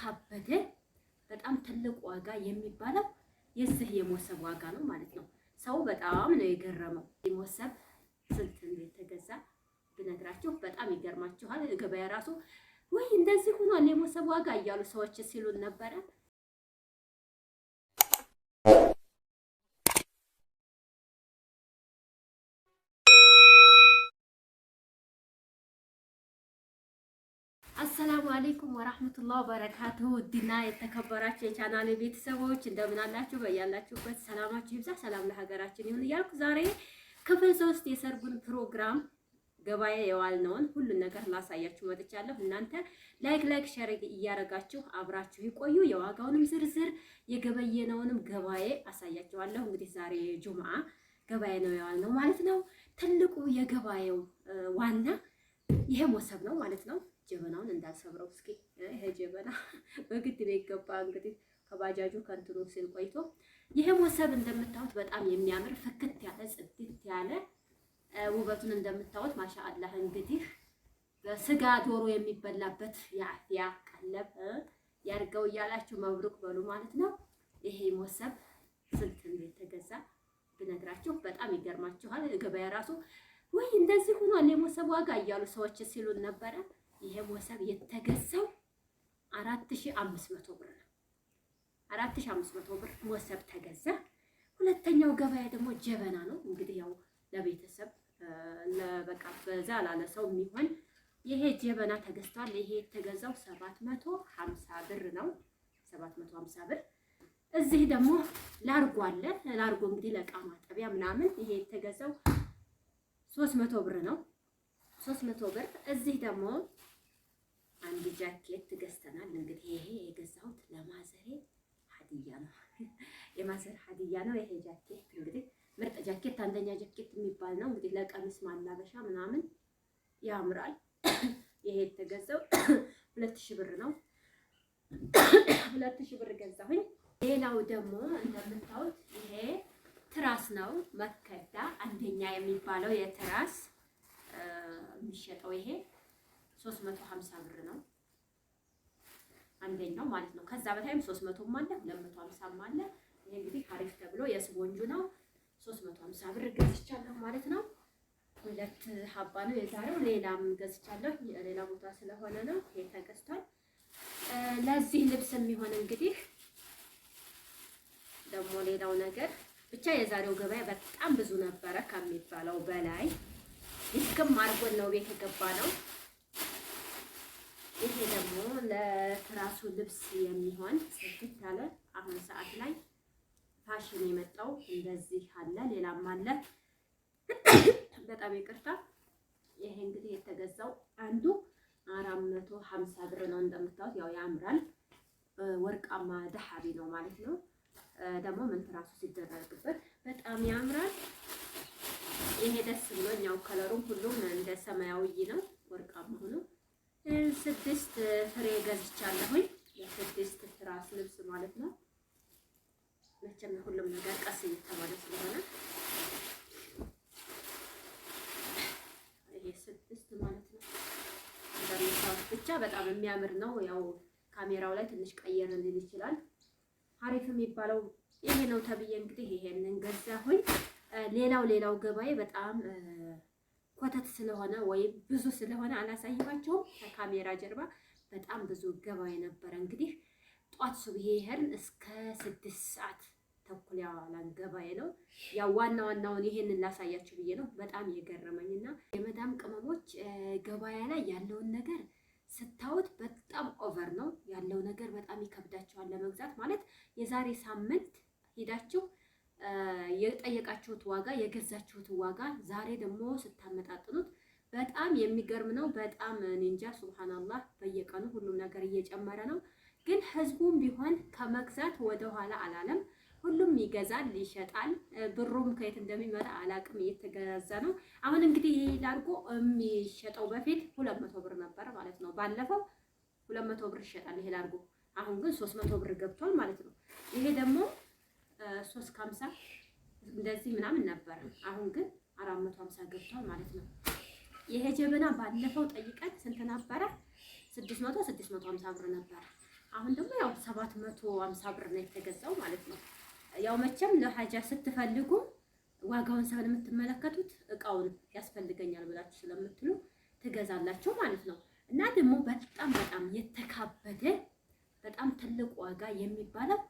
ካበደ በጣም ትልቅ ዋጋ የሚባለው የዚህ የሞሰብ ዋጋ ነው ማለት ነው። ሰው በጣም ነው የገረመው። የሞሰብ ስንት እንደተገዛ ብነግራችሁ በጣም ይገርማችኋል። ገበያ ራሱ ወይ እንደዚህ ሆኗል የሞሰብ ዋጋ እያሉ ሰዎች ሲሉን ነበረ። አሰላሙ አለይኩም ወራህመቱላሂ ወበረካቱሁ። ውድና የተከበራችሁ የቻናሌ ቤተሰቦች እንደምን አላችሁ? በያላችሁበት ሰላማችሁ ይብዛ። ሰላም ለሀገራችን ይሁን እያልኩ ዛሬ ክፍል 3 የሰርጉን ፕሮግራም ገበያ የዋልነውን ሁሉን ነገር ላሳያችሁ መጥቻለሁ። እናንተ ላይክ ሼር እያደረጋችሁ አብራችሁ ይቆዩ። የዋጋውንም ዝርዝር የገበየነውንም ገበያ አሳያችኋለሁ። እንግዲህ ዛሬ ጁምዓ ገበያ ነው የዋልነው ማለት ነው። ትልቁ የገበያው ዋና ይሄ ሞሰብ ነው ማለት ነው። ጀበናውን እንዳልሰብረው እስኪ ይሄ ጀበና በግድ ነው ይገባ። እንግዲህ ከባጃጁ ከንትኑ ሲል ቆይቶ ይሄ ሞሰብ እንደምታዩት በጣም የሚያምር ፍክት ያለ ጽድት ያለ ውበቱን እንደምታዩት ማሻአላህ። እንግዲህ በስጋ ዶሮ የሚበላበት የአፍያ ቀለብ ያርገው እያላችሁ መብሩክ በሉ ማለት ነው። ይሄ ሞሰብ ስንት እንደተገዛ ብነግራችሁ በጣም ይገርማችኋል። ገበያ ራሱ ወይ እንደዚህ ሆኗል የሞሰብ ዋጋ እያሉ ሰዎች ሲሉን ነበረ። ይሄ ሞሰብ የተገዛው 4500 ብር ነው። 4500 ብር ሞሰብ ተገዛ። ሁለተኛው ገበያ ደግሞ ጀበና ነው። እንግዲህ ያው ለቤተሰብ ለበቃ በዛ ላለ ሰው የሚሆን ይሄ ጀበና ተገዝቷል። ይሄ የተገዛው 750 ብር ነው። 750 ብር። እዚህ ደግሞ ላርጎ አለ። ላርጎ እንግዲህ ለዕቃ ማጠቢያ ምናምን ይሄ የተገዛው 300 ብር ነው። 300 ብር። እዚህ ደግሞ አንድ ጃኬት ገዝተናል። እንግዲህ ይሄ የገዛሁት ለማዘሬ ሀዲያ ነው። የማዘር ሀዲያ ነው። ይሄ ጃኬት እንግዲህ ምርጥ ጃኬት፣ አንደኛ ጃኬት የሚባል ነው። እንግዲህ ለቀሚስ ማላበሻ ምናምን ያምራል። ይሄ የተገዛው 2000 ብር ነው። 2000 ብር ገዛሁኝ። ሌላው ደግሞ እንደምታዩት ይሄ ትራስ ነው። መከዳ አንደኛ የሚባለው የትራስ የሚሸጠው ይሄ 350 ብር ነው። አንደኛው ማለት ነው። ከዛ በታይም 300ም አለ 250ም አለ። ይሄ እንግዲህ አሪፍ ተብሎ የስፖንጁ ነው። 350 ብር ገዝቻለሁ ማለት ነው። ሁለት ሀባ ነው የዛሬው። ሌላም ገዝቻለሁ ሌላ ቦታ ስለሆነ ነው ይሄ ተገዝቷል። ለዚህ ልብስ የሚሆን እንግዲህ ደግሞ ሌላው ነገር ብቻ የዛሬው ገበያ በጣም ብዙ ነበረ ከሚባለው በላይ። ይስከም አርጎን ነው ቤት የገባ ነው። ይሄ ደግሞ ለትራሱ ልብስ የሚሆን ጽድት ያለ አሁን ሰዓት ላይ ፋሽን የመጣው እንደዚህ አለ። ሌላም አለ። በጣም ይቅርታ። ይሄ እንግዲህ የተገዛው አንዱ 450 ብር ነው። እንደምታዩት ያው ያምራል። ወርቃማ ደሃቢ ነው ማለት ነው። ደግሞ ምን ትራሱ ሲደረግበት በጣም ያምራል። ይሄ ደስ ብሎኛው ከለሩም ሁሉም እንደ ሰማያዊ ነው። ወርቃማ ሆኖ 6 ፍሬ ገዝቻለሁኝ። የ6 ትራስ ልብስ ማለት ነው። መቼም ሁሉም ነገር ቀስ እየተባለ ስለሆነ ይሄ 6 ማለት ነው። እንደምታዩት ብቻ በጣም የሚያምር ነው። ያው ካሜራው ላይ ትንሽ ቀየር ሊል ይችላል። አሪፍ የሚባለው ይሄ ነው ተብዬ እንግዲህ ይሄንን ገዛሁኝ። ሌላው ገበያ በጣም ኮተት ስለሆነ ወይም ብዙ ስለሆነ አላሳይባቸውም። ከካሜራ ጀርባ በጣም ብዙ ገበያ ነበረ። እንግዲህ ጧት ሱብሂ ይሄን እስከ 6 ሰዓት ተኩል ያዋላን ገበያ ነው። ያው ዋናውን ይሄንን ላሳያችሁ ብዬ ነው። በጣም የገረመኝና የመዳም ቅመሞች ገበያ ላይ ያለውን ነገር ስታዩት በጣም ኦቨር ነው ያለው ነገር። በጣም ይከብዳቸዋል ለመግዛት ማለት የዛሬ ሳምንት ሄዳችሁ የጠየቃችሁት ዋጋ የገዛችሁት ዋጋ ዛሬ ደግሞ ስታመጣጥኑት በጣም የሚገርም ነው። በጣም እንጃ ሱብሃንአላህ። በየቀኑ ሁሉም ነገር እየጨመረ ነው። ግን ህዝቡም ቢሆን ከመግዛት ወደ ኋላ አላለም። ሁሉም ይገዛል፣ ይሸጣል። ብሩም ከየት እንደሚመጣ አላቅም፣ እየተገዛ ነው። አሁን እንግዲህ ይሄ ላርጎ የሚሸጠው በፊት 200 ብር ነበር ማለት ነው። ባለፈው 200 ብር ይሸጣል ይሄ ላርጎ። አሁን ግን 300 ብር ገብቷል ማለት ነው። ይሄ ደግሞ 350 እንደዚህ ምናምን ነበር። አሁን ግን 450 ገብቷል ማለት ነው። ይሄ ጀበና ባለፈው ጠይቀን ስንት ነበረ? 650 ብር ነበር። አሁን ደግሞ ያው 750 ብር ነው የተገዛው ማለት ነው። ያው መቼም ለሀጃ ስትፈልጉ ዋጋውን ሳይሆን የምትመለከቱት እቃውን ያስፈልገኛል ብላችሁ ስለምትሉ ትገዛላችሁ ማለት ነው። እና ደግሞ በጣም የተካበደ በጣም ትልቅ ዋጋ የሚባለው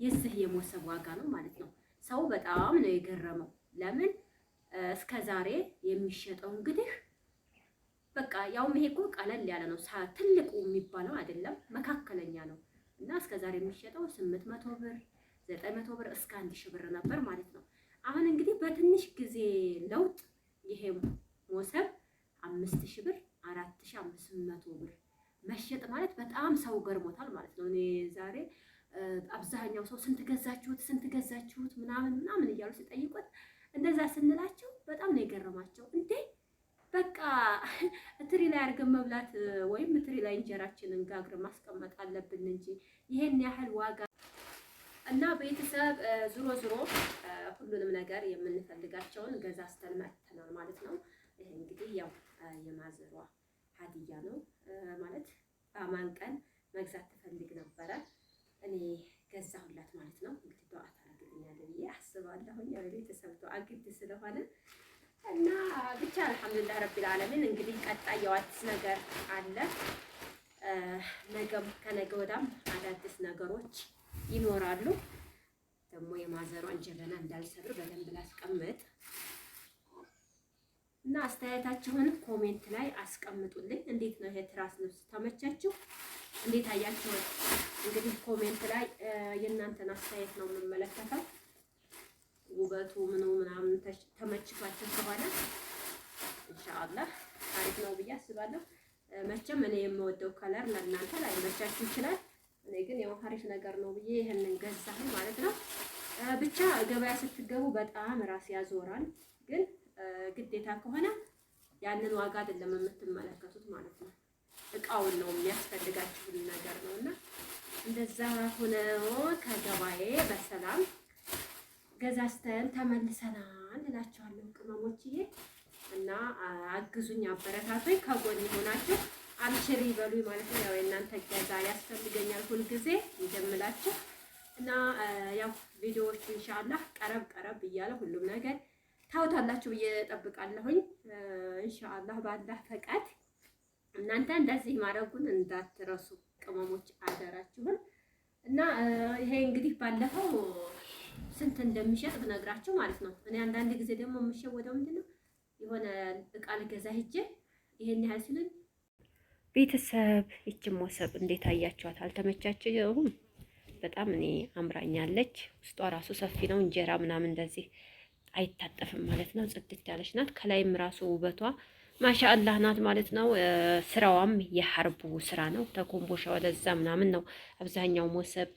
የዚህ የሞሰብ ዋጋ ነው ማለት ነው። ሰው በጣም ነው የገረመው። ለምን እስከ ዛሬ የሚሸጠው እንግዲህ በቃ ያውም ይሄ እኮ ቀለል ያለ ነው። ትልቁ የሚባለው አይደለም፣ መካከለኛ ነው። እና እስከ ዛሬ የሚሸጠው 800 ብር 900 ብር እስከ 1000 ብር ነበር ማለት ነው። አሁን እንግዲህ በትንሽ ጊዜ ለውጥ ይሄ ሞሰብ 5000 ብር 4500 ብር መሸጥ ማለት በጣም ሰው ገርሞታል ማለት ነው። እኔ ዛሬ አብዛኛው ሰው ስንት ገዛችሁት ምናምን እያሉ ሲጠይቁት እንደዛ ስንላቸው በጣም ነው የገረማቸው። እንዴ በቃ ትሪ ላይ አድርገን መብላት ወይም ትሪ ላይ እንጀራችንን ጋግረን ማስቀመጥ አለብን እንጂ ይሄን ያህል ዋጋ እና ቤተሰብ ዙሮ ሁሉንም ነገር የምንፈልጋቸውን ገዛዝተን መጥተናል ማለት ነው። ይሄ እንግዲህ ያው የማዘሯ ሀዲያ ነው ማለት በአማን ቀን መግዛት ትፈልግ ነበረ። እኔ ገዛሁላት ማለት ነው። እንግዲህ ዱዓ ታደርግልኛለህ ብዬ አስባለሁ። ያው ቤተሰብ ዱዓ ግድ ስለሆነ እና ብቻ አልሐምዱሊላህ ረቢል ዓለሚን። እንግዲህ ቀጣይ ያው አዲስ ነገር አለ። ነገም ከነገ ወዳም አዳዲስ ነገሮች ይኖራሉ። ደግሞ የማዘሯን ጀበና እንዳልሰብር በደንብ ላስቀምጥ እና አስተያየታችሁን ኮሜንት ላይ አስቀምጡልኝ። እንዴት ነው ይሄ ትራስ ልብስ ተመቻችሁ? እንዴት አያችሁት? እንግዲህ ኮሜንት ላይ የእናንተን አስተያየት ነው የምመለከተው። ውበቱ ምናምን ተመችቷችሁ ከሆነ ኢንሻአላህ አሪፍ ነው ብዬ አስባለሁ። መቼም እኔ የምወደው ከለር ለእናንተ ላይመቻችሁ ይችላል። እኔ ግን ያው አሪፍ ነገር ነው ብዬ ይሄንን ገዛሁኝ ማለት ነው። ብቻ ገበያ ስትገቡ በጣም ራስ ያዞራል። ግን ግዴታ ከሆነ ያንን ዋጋ አይደለም የምትመለከቱት ማለት ነው። እቃውን ነው የሚያስፈልጋችሁ ነገር ነውና እንደዛ ሆነው ከገበያዬ በሰላም ገዛዝተን ተመልሰናል እላችኋለሁ ቅመሞችዬ። እና አግዙኝ፣ አበረታቶኝ፣ ከጎን ሆናችሁ አብሽሪ በሉኝ ማለት ነው። ያው የእናንተ ገዛ ያስፈልገኛል ሁልጊዜ እንደምላችሁ እና ያው ቪዲዮዎቹ ኢንሻአላህ ቀረብ እያለ ሁሉም ነገር ታውታላችሁ ብዬ እጠብቃለሁኝ። ኢንሻአላህ ባላህ ፈቃድ እናንተ እንደዚህ ማድረጉን እንዳትረሱ ቅመሞች አደራችሁን። እና ይሄ እንግዲህ ባለፈው ስንት እንደሚሸጥ ብነግራችሁ ማለት ነው። እኔ አንዳንድ ጊዜ ደግሞ የምሸወደው ምንድነው የሆነ እቃ ልገዛ ሂጄ ይሄን ያህል ሲሉኝ ቤተሰብ ይቺን ሞሰብ እንዴት አያችኋት? አልተመቻችሁም? በጣም እኔ አምራኛለች። ውስጧ ራሱ ሰፊ ነው። እንጀራ ምናምን እንደዚህ አይታጠፍም ማለት ነው። ጽድት ያለች ናት። ከላይም ራሱ ውበቷ ማሻአላህ ናት ማለት ነው። ስራዋም የሐርቡ ስራ ነው። ተኮምቦሻ ወደዛ ምናምን ነው አብዛኛው ሞሰብ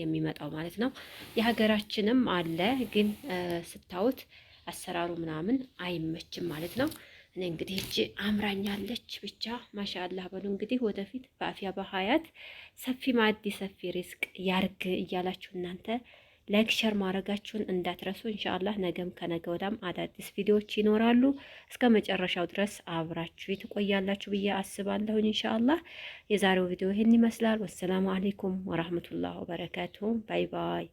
የሚመጣው ማለት ነው። የሀገራችንም አለ ግን ስታዩት አሰራሩ ምናምን አይመችም ማለት ነው። እኔ እንግዲህ እጅ አምራኛለች ብቻ ማሻአላህ በሉ። እንግዲህ ወደፊት በአፊያ በሀያት ሰፊ ማዕድ ሰፊ ሪዝቅ ያርግ እያላችሁ እናንተ ላይክ ሸር ማድረጋችሁን እንዳትረሱ። ኢንሻአላህ ነገም ከነገ ወዳም አዳዲስ ቪዲዮዎች ይኖራሉ። እስከ መጨረሻው ድረስ አብራችሁ ትቆያላችሁ ብዬ አስባለሁ። ኢንሻአላህ የዛሬው ቪዲዮ ይሄን ይመስላል። ወሰላሙ አለይኩም ወራህመቱላሂ ወበረካቱሁ። ባይ ባይ።